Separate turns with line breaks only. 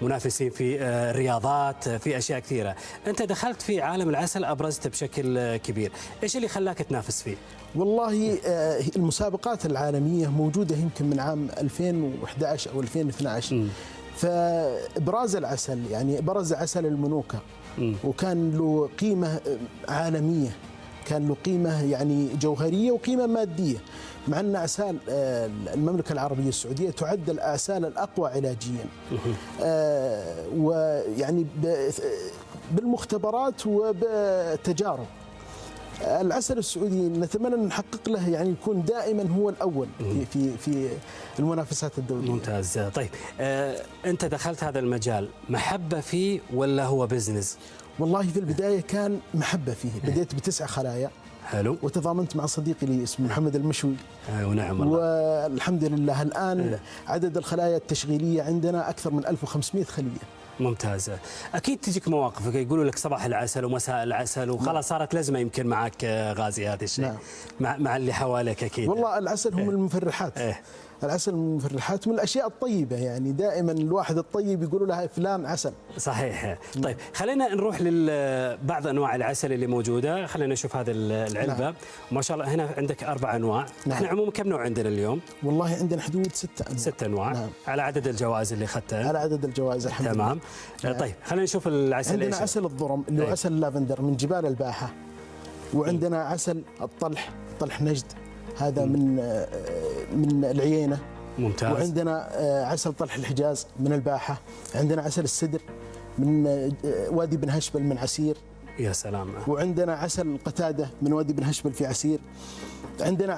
منافسين في الرياضات، في أشياء كثيرة. أنت دخلت في عالم العسل، أبرزت بشكل كبير. إيش اللي خلاك تنافس فيه؟
والله المسابقات العالمية موجودة يمكن من عام 2011 أو 2012. فإبراز العسل يعني برز عسل المنوكة، وكان له قيمة عالمية، كان له قيمة يعني جوهرية وقيمة مادية، مع أن أعسال المملكة العربية السعودية تعد الأعسال الأقوى علاجيا، ويعني بالمختبرات وبالتجارب. العسل السعودي نتمنى أن نحقق له يعني يكون دائما هو الأول في المنافسات الدولية.
ممتاز. طيب أنت دخلت هذا المجال محبة فيه ولا هو بزنس؟
والله في البداية كان محبة فيه، بديت ب9 خلايا.
حلو.
وتضامنت مع صديقي لي اسمه محمد المشوي.
ونعم الله.
والحمد لله الآن عدد الخلايا التشغيلية عندنا أكثر من 1500 خلية.
ممتازة. أكيد تجيك مواقف يقولوا لك صباح العسل ومساء العسل وخلاص صارت لازمة يمكن معك غازي هذا الشيء. نعم. مع اللي حواليك أكيد.
والله العسل هم المفرحات. العسل من المفرحات، من الأشياء الطيبة، يعني دائما الواحد الطيب يقولوا لها فلان عسل.
صحيح. طيب خلينا نروح لبعض أنواع العسل اللي موجودة. خلينا نشوف هذه العلبة. نعم. ما شاء الله هنا عندك 4 أنواع. نعم. احنا عموما كم نوع عندنا اليوم؟
والله عندنا حدود 6 أنواع.
6 أنواع. نعم. على عدد الجوائز اللي أخذتها.
على عدد الجوائز الحمد لله.
تمام. نعم. طيب خلينا نشوف العسل.
عندنا عسل الضرم اللي هو عسل اللافندر من جبال الباحة، وعندنا عسل الطلح، طلح نجد، هذا من العيينة.
ممتاز.
وعندنا عسل طلح الحجاز من الباحة. عندنا عسل السدر من وادي بن هشبل من عسير.
يا سلام.
وعندنا عسل القتادة من وادي بن هشبل في عسير. عندنا